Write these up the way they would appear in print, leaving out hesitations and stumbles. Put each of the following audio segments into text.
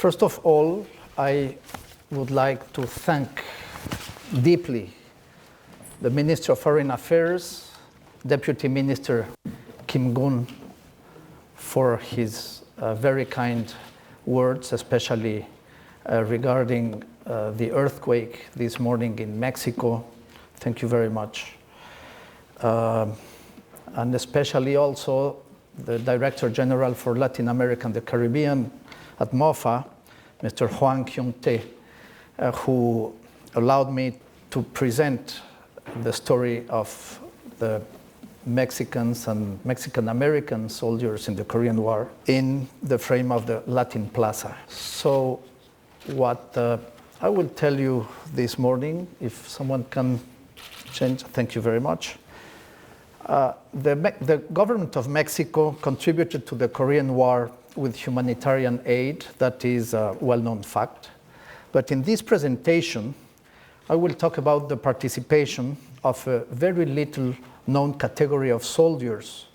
First of all, I would like to thank deeply the Minister of Foreign Affairs, Deputy Minister Kim Gun, for his very kind words, especially regarding the earthquake this morning in Mexico. Thank you very much. And especially also the Director General for Latin America and the Caribbean at MOFA, Mr. Juan Kyung-tae, who allowed me to present the story of the Mexicans and Mexican-American soldiers in the Korean War in the frame of the Latin Plaza. So what I will tell you this morning, if someone can change, thank you very much. The government of Mexico contributed to the Korean War with humanitarian aid. That is a well-known fact. But in this presentation, I will talk about the participation of a very little known category of soldiers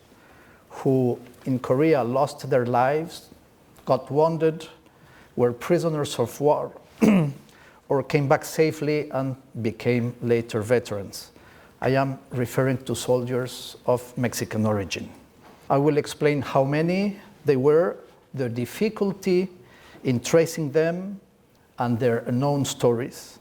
who in Korea lost their lives, got wounded, were prisoners of war, or came back safely and became later veterans. I am referring to soldiers of Mexican origin. I will explain how many they were, the difficulty in tracing them, and their known stories.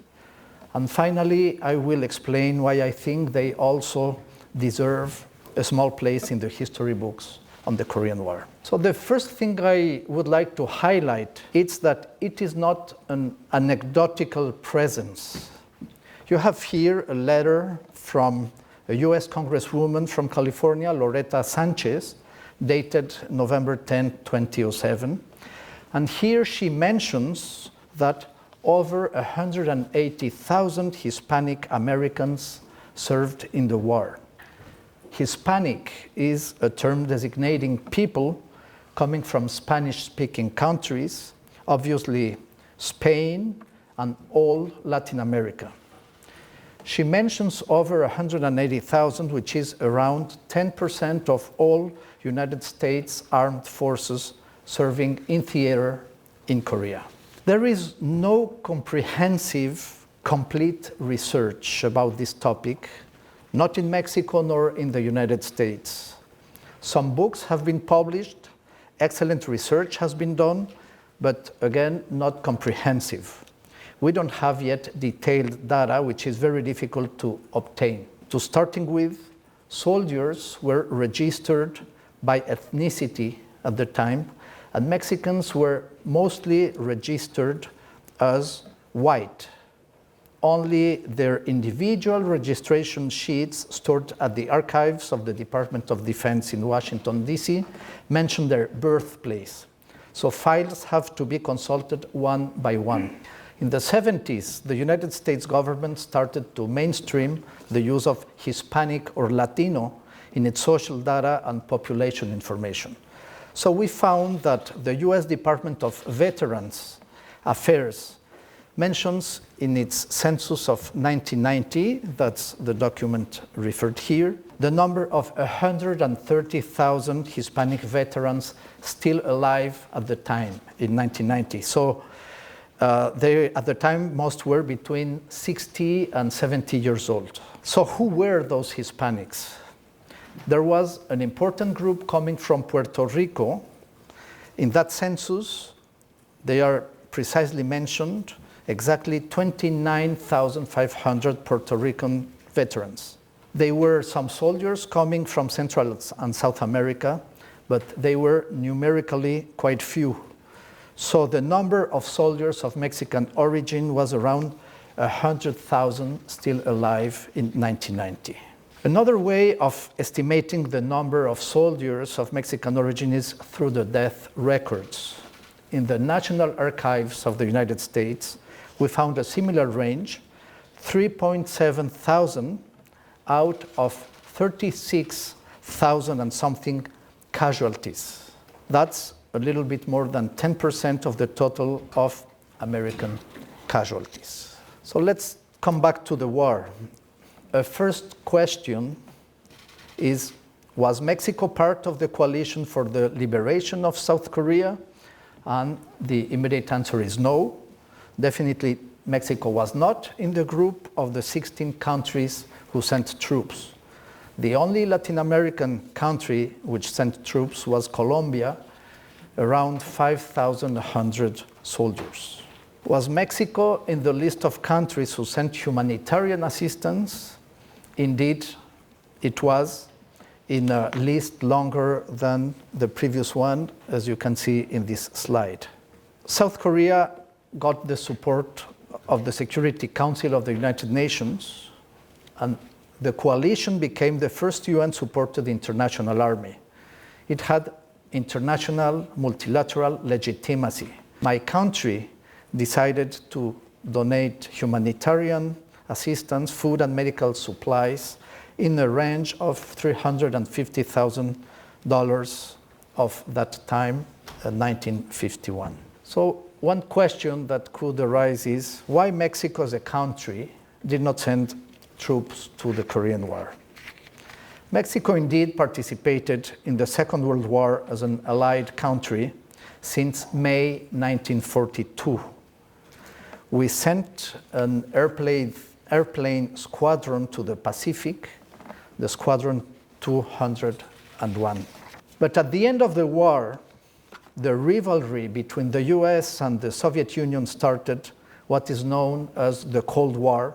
And finally, I will explain why I think they also deserve a small place in the history books on the Korean War. So the first thing I would like to highlight is that it is not an anecdotal presence. You have here a letter from a US Congresswoman from California, Loretta Sanchez, dated November 10, 2007. And here she mentions that over 180,000 Hispanic Americans served in the war. Hispanic is a term designating people coming from Spanish-speaking countries, obviously Spain and all Latin America. She mentions over 180,000, which is around 10% of all United States armed forces serving in theater in Korea. There is no comprehensive, complete research about this topic, not in Mexico nor in the United States. Some books have been published, excellent research has been done, but again, not comprehensive. We don't have yet detailed data, which is very difficult to obtain. To starting with, soldiers were registered by ethnicity at the time, and Mexicans were mostly registered as white. Only their individual registration sheets stored at the archives of the Department of Defense in Washington, D.C. mention their birthplace. So files have to be consulted one by one. In the 70s, the United States government started to mainstream the use of Hispanic or Latino in its social data and population information. So we found that the US Department of Veterans Affairs mentions in its census of 1990, that's the document referred here, the number of 130,000 Hispanic veterans still alive at the time in 1990. So at the time, most were between 60 and 70 years old. So who were those Hispanics? There was an important group coming from Puerto Rico. In that census, they are precisely mentioned, exactly 29,500 Puerto Rican veterans. They were some soldiers coming from Central and South America, but they were numerically quite few. So the number of soldiers of Mexican origin was around 100,000 still alive in 1990. Another way of estimating the number of soldiers of Mexican origin is through the death records. In the National Archives of the United States, we found a similar range, 3.7 thousand out of 36,000 and something casualties. That's a little bit more than 10% of the total of American casualties. So let's come back to the war. A first question is, was Mexico part of the coalition for the liberation of South Korea? And the immediate answer is no. Definitely, Mexico was not in the group of the 16 countries who sent troops. The only Latin American country which sent troops was Colombia, around 5,100 soldiers. Was Mexico in the list of countries who sent humanitarian assistance? Indeed, it was, in a list longer than the previous one, as you can see in this slide. South Korea got the support of the Security Council of the United Nations, and the coalition became the first UN-supported international army. It had international multilateral legitimacy. My country decided to donate humanitarian assistance, food and medical supplies in a range of $350,000 of that time, 1951. So one question that could arise is why Mexico as a country did not send troops to the Korean War. Mexico indeed participated in the Second World War as an allied country since May 1942. We sent an airplane squadron to the Pacific, the Squadron 201. But at the end of the war, the rivalry between the US and the Soviet Union started what is known as the Cold War,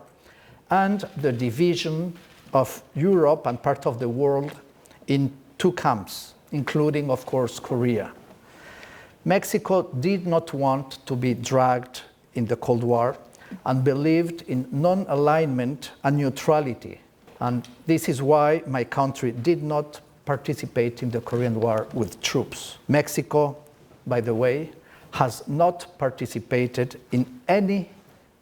and the division of Europe and part of the world in two camps, including, of course, Korea. Mexico did not want to be dragged in the Cold War and believed in non-alignment and neutrality. And this is why my country did not participate in the Korean War with troops. Mexico, by the way, has not participated in any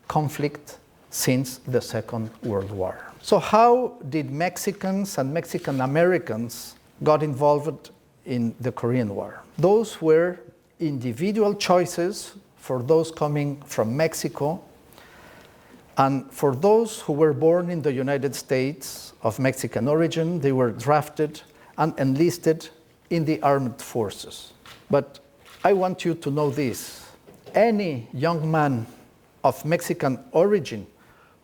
conflict since the Second World War. So how did Mexicans and Mexican Americans got involved in the Korean War? Those were individual choices for those coming from Mexico, and for those who were born in the United States of Mexican origin, they were drafted and enlisted in the armed forces. But I want you to know this. Any young man of Mexican origin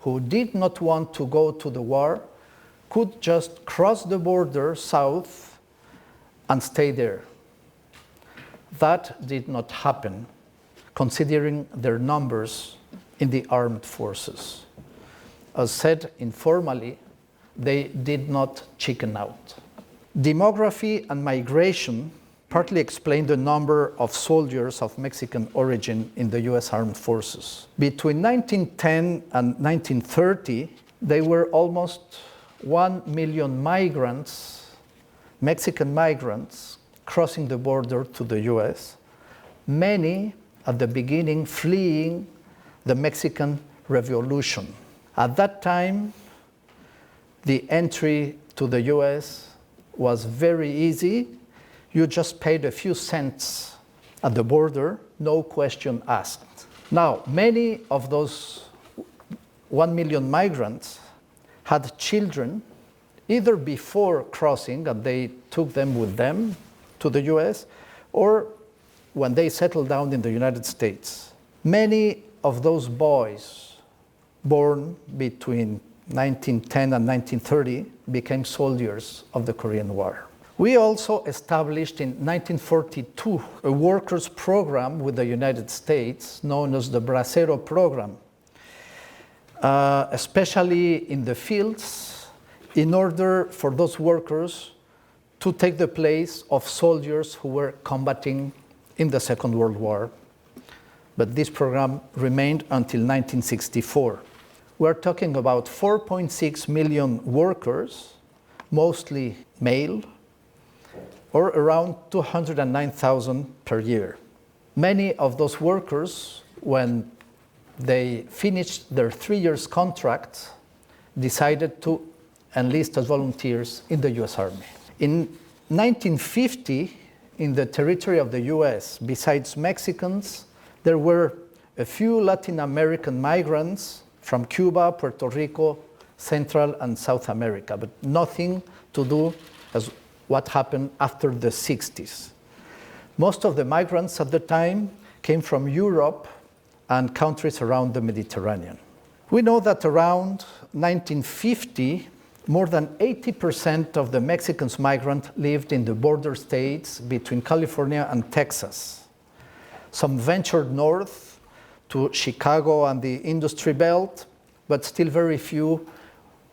who did not want to go to the war could just cross the border south and stay there. That did not happen, considering their numbers in the armed forces. As said informally, they did not chicken out. Demography and migration partly explain the number of soldiers of Mexican origin in the US Armed Forces. Between 1910 and 1930, there were almost 1 million migrants, Mexican migrants, crossing the border to the US, many at the beginning fleeing the Mexican Revolution. At that time, the entry to the US was very easy. You just paid a few cents at the border, no question asked. Now, many of those 1 million migrants had children either before crossing, and they took them with them to the US, or when they settled down in the United States. Many of those boys born between 1910 and 1930 became soldiers of the Korean War. We also established in 1942 a workers' program with the United States known as the Bracero Program, especially in the fields, in order for those workers to take the place of soldiers who were combating in the Second World War. But this program remained until 1964. We're talking about 4.6 million workers, mostly male, or around 209,000 per year. Many of those workers, when they finished their 3 years contract, decided to enlist as volunteers in the US Army. In 1950, in the territory of the US, besides Mexicans, there were a few Latin American migrants from Cuba, Puerto Rico, Central and South America, but nothing to do as what happened after the 60s. Most of the migrants at the time came from Europe and countries around the Mediterranean. We know that around 1950, more than 80% of the Mexican migrants lived in the border states between California and Texas. Some ventured north to Chicago and the industry belt, but still very few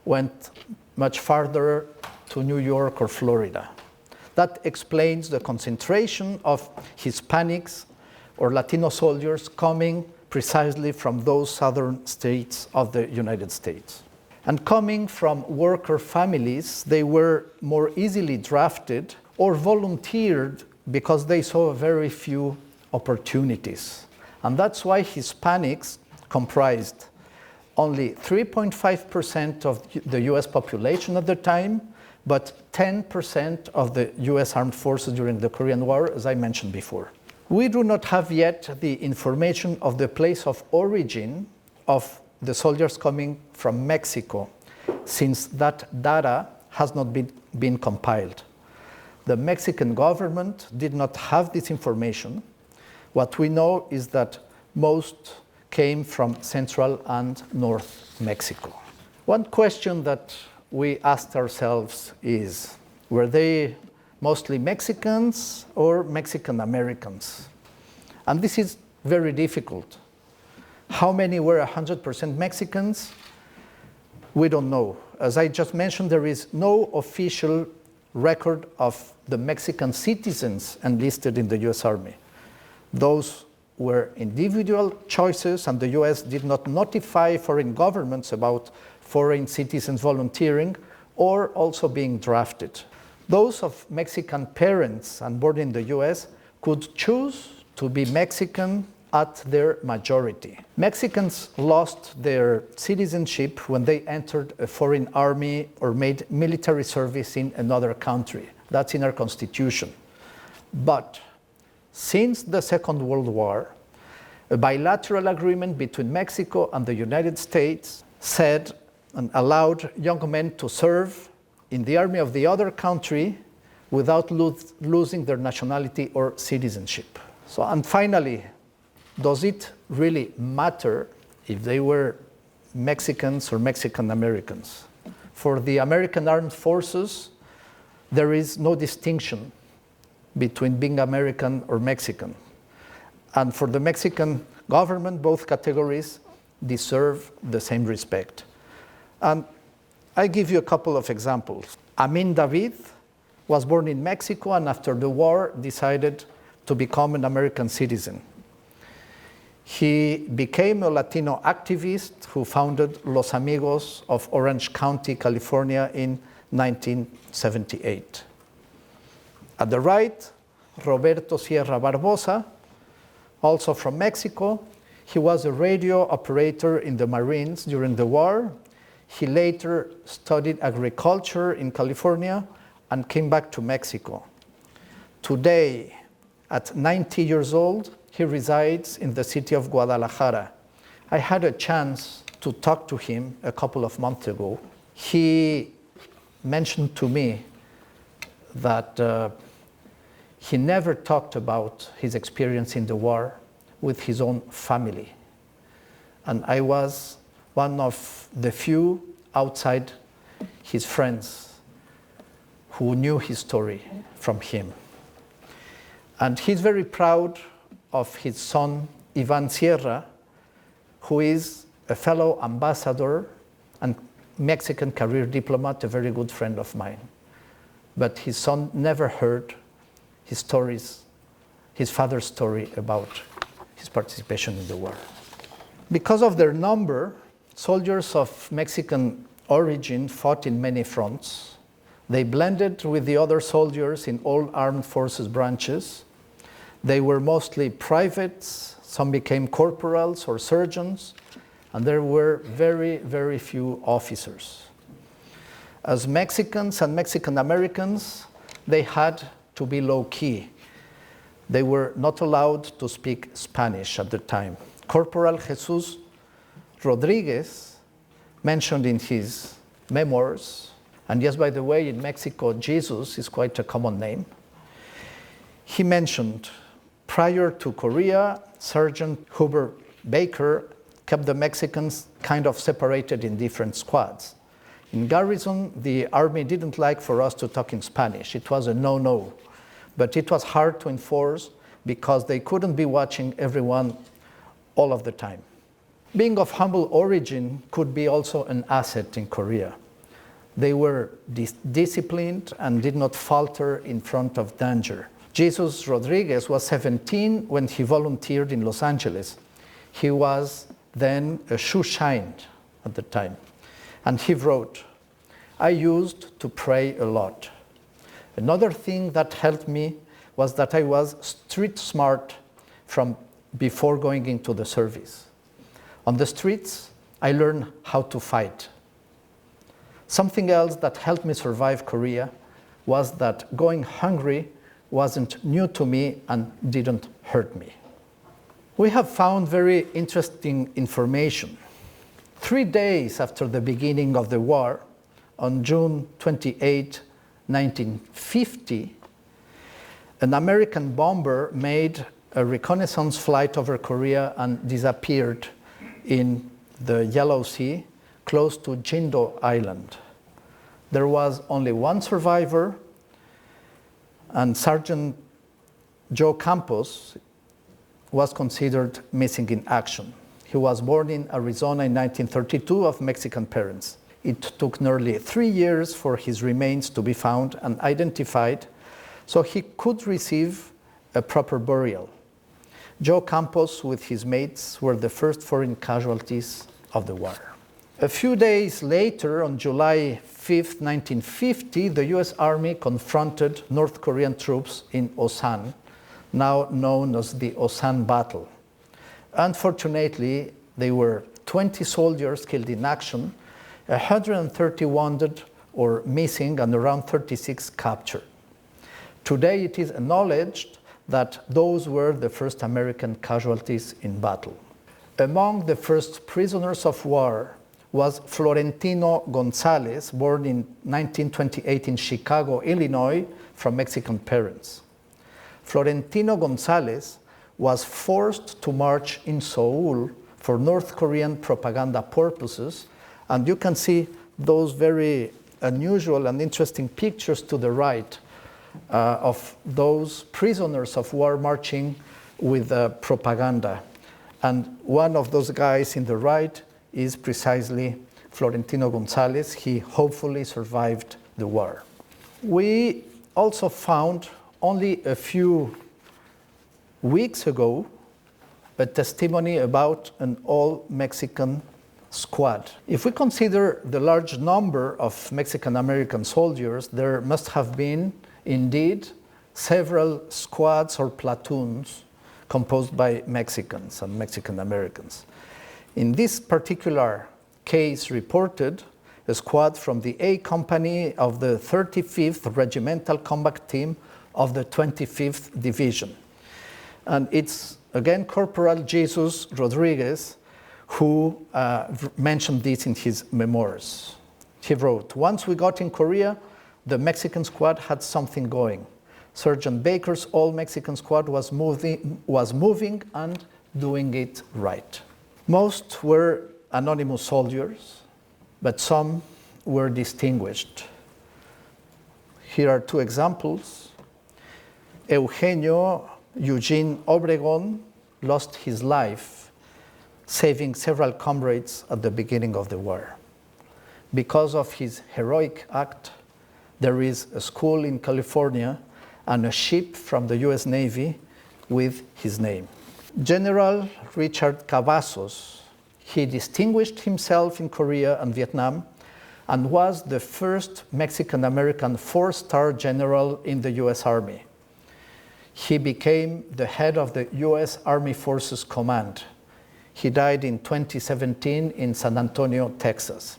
went much farther to New York or Florida. That explains the concentration of Hispanics or Latino soldiers coming precisely from those southern states of the United States. And coming from worker families, they were more easily drafted or volunteered because they saw very few opportunities. And that's why Hispanics comprised only 3.5% of the US population at the time, but 10% of the US Armed Forces during the Korean War, as I mentioned before. We do not have yet the information of the place of origin of the soldiers coming from Mexico, since that data has not been compiled. The Mexican government did not have this information. What we know is that most came from Central and North Mexico. One question that we asked ourselves is, were they mostly Mexicans or Mexican Americans? And this is very difficult. How many were 100% Mexicans? We don't know. As I just mentioned, there is no official record of the Mexican citizens enlisted in the US Army. Those were individual choices, and the US did not notify foreign governments about foreign citizens volunteering or also being drafted. Those of Mexican parents and born in the US could choose to be Mexican at their majority. Mexicans lost their citizenship when they entered a foreign army or made military service in another country. That's in our Constitution. But since the Second World War, a bilateral agreement between Mexico and the United States said and allowed young men to serve in the army of the other country without losing their nationality or citizenship. So, and finally, does it really matter if they were Mexicans or Mexican Americans? For the American Armed Forces, there is no distinction between being American or Mexican. And for the Mexican government, both categories deserve the same respect. And I give you a couple of examples. Amin David was born in Mexico and after the war decided to become an American citizen. He became a Latino activist who founded Los Amigos of Orange County, California in 1978. At the right, Roberto Sierra Barbosa, also from Mexico. He was a radio operator in the Marines during the war. He later studied agriculture in California and came back to Mexico. Today, at 90 years old, he resides in the city of Guadalajara. I had a chance to talk to him a couple of months ago. He mentioned to me that he never talked about his experience in the war with his own family. And I was one of the few outside his friends who knew his story from him. And he's very proud of his son, Ivan Sierra, who is a fellow ambassador and Mexican career diplomat, a very good friend of mine. But his son never heard his stories, his father's story about his participation in the war. Because of their number, soldiers of Mexican origin fought in many fronts. They blended with the other soldiers in all armed forces branches. They were mostly privates, some became corporals or surgeons, and there were very, very few officers. As Mexicans and Mexican Americans, they had to be low-key. They were not allowed to speak Spanish at the time. Corporal Jesus Rodriguez mentioned in his memoirs, and yes, by the way, in Mexico, Jesus is quite a common name. He mentioned, prior to Korea, Sergeant Hubert Baker kept the Mexicans kind of separated in different squads. In garrison, the army didn't like for us to talk in Spanish. It was a no-no. But it was hard to enforce because they couldn't be watching everyone all of the time. Being of humble origin could be also an asset in Korea. They were disciplined and did not falter in front of danger. Jesus Rodriguez was 17 when he volunteered in Los Angeles. He was then a shoe shine at the time. And he wrote, "I used to pray a lot. Another thing that helped me was that I was street smart from before going into the service. On the streets, I learned how to fight. Something else that helped me survive Korea was that going hungry wasn't new to me and didn't hurt me." We have found very interesting information. 3 days after the beginning of the war, on June 28, 1950, an American bomber made a reconnaissance flight over Korea and disappeared in the Yellow Sea, close to Jindo Island. There was only one survivor, and Sergeant Joe Campos was considered missing in action. He was born in Arizona in 1932 of Mexican parents. It took nearly 3 years for his remains to be found and identified, so he could receive a proper burial. Joe Campos with his mates were the first foreign casualties of the war. A few days later, on July 5, 1950, the US Army confronted North Korean troops in Osan, now known as the Osan Battle. Unfortunately, there were 20 soldiers killed in action, 130 wounded or missing, and around 36 captured. Today, it is acknowledged that those were the first American casualties in battle. Among the first prisoners of war was Florentino Gonzalez, born in 1928 in Chicago, Illinois, from Mexican parents. Florentino Gonzalez was forced to march in Seoul for North Korean propaganda purposes, and you can see those very unusual and interesting pictures to the right of those prisoners of war marching with propaganda. And one of those guys in the right is precisely Florentino Gonzalez. He hopefully survived the war. We also found only a few weeks ago a testimony about an all-Mexican squad. If we consider the large number of Mexican-American soldiers, there must have been, indeed, several squads or platoons composed by Mexicans and Mexican-Americans. In this particular case reported, a squad from the A Company of the 35th Regimental Combat Team of the 25th Division. And it's, again, Corporal Jesus Rodriguez who mentioned this in his memoirs. He wrote, "Once we got in Korea, the Mexican squad had something going. Sergeant Baker's all-Mexican squad was moving and doing it right. Most were anonymous soldiers, but some were distinguished. Here are two examples. Eugenio Eugene Obregon lost his life saving several comrades at the beginning of the war. Because of his heroic act, there is a school in California and a ship from the US Navy with his name. General Richard Cavazos, he distinguished himself in Korea and Vietnam and was the first Mexican-American 4-star general in the US Army. He became the head of the US Army Forces Command. He died in 2017 in San Antonio, Texas.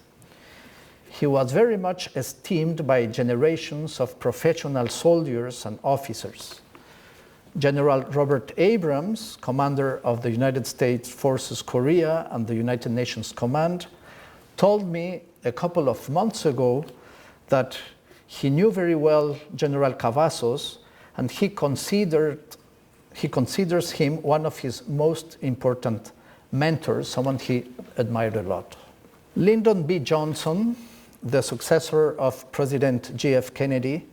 He was very much esteemed by generations of professional soldiers and officers. General Robert Abrams, commander of the United States Forces Korea and the United Nations Command, told me a couple of months ago that he knew very well General Cavazos and he considered he considers him one of his most important mentors, someone he admired a lot. Lyndon B Johnson, the successor of President J.F. Kennedy,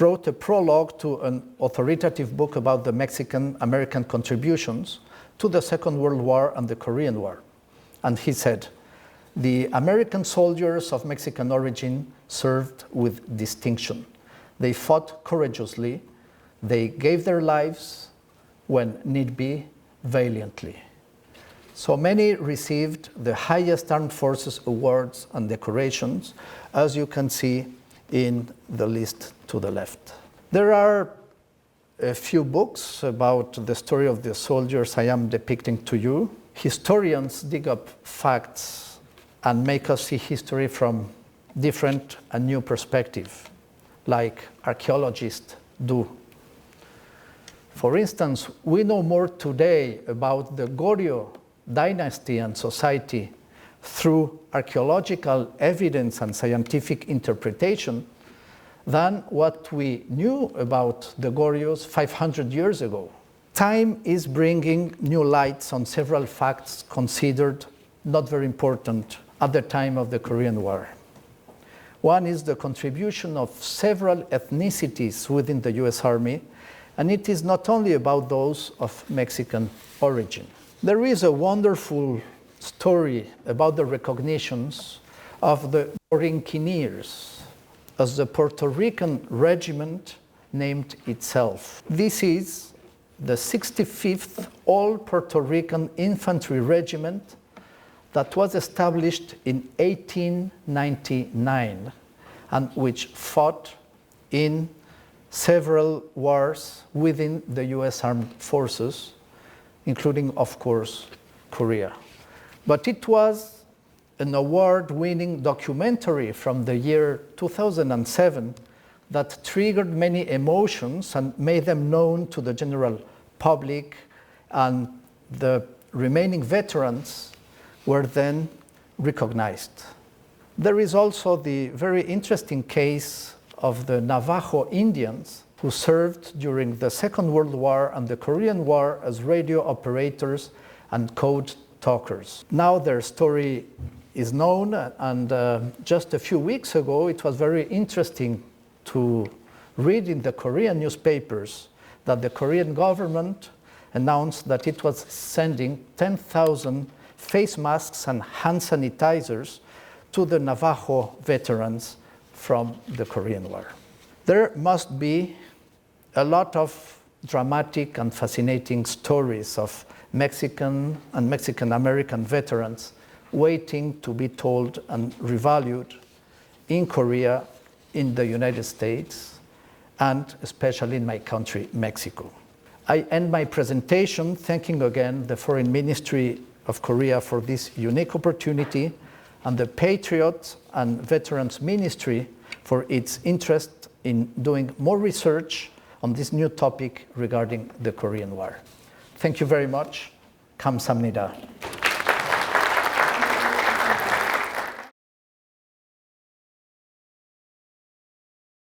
wrote a prologue to an authoritative book about the Mexican-American contributions to the Second World War and the Korean War. And he said, "The American soldiers of Mexican origin served with distinction. They fought courageously. They gave their lives, when need be, valiantly." So many received the highest armed forces awards and decorations, as you can see in the list to the left. There are a few books about the story of the soldiers I am depicting to you. Historians dig up facts and make us see history from different and new perspective, like archaeologists do. For instance, we know more today about the Goryeo dynasty and society through archaeological evidence and scientific interpretation than what we knew about the Goryeos 500 years ago. Time is bringing new lights on several facts considered not very important at the time of the Korean War. One is the contribution of several ethnicities within the US Army, and it is not only about those of Mexican origin. There is a wonderful story about the recognitions of the Borinquineers as the Puerto Rican regiment named itself. This is the 65th All Puerto Rican Infantry Regiment that was established in 1899 and which fought in several wars within the US Armed Forces, including, of course, Korea. But it was an award-winning documentary from the year 2007 that triggered many emotions and made them known to the general public, and the remaining veterans were then recognized. There is also the very interesting case of the Navajo Indians who served during the Second World War and the Korean War as radio operators and code talkers. Now their story is known, and just a few weeks ago it was very interesting to read in the Korean newspapers that the Korean government announced that it was sending 10,000 face masks and hand sanitizers to the Navajo veterans from the Korean War. There must be a lot of dramatic and fascinating stories of Mexican and Mexican-American veterans waiting to be told and revalued in Korea, in the United States, and especially in my country, Mexico. I end my presentation thanking again the Foreign Ministry of Korea for this unique opportunity, and the Patriots and Veterans Ministry for its interest in doing more research on this new topic regarding the Korean War. Thank you very much. 감사합니다.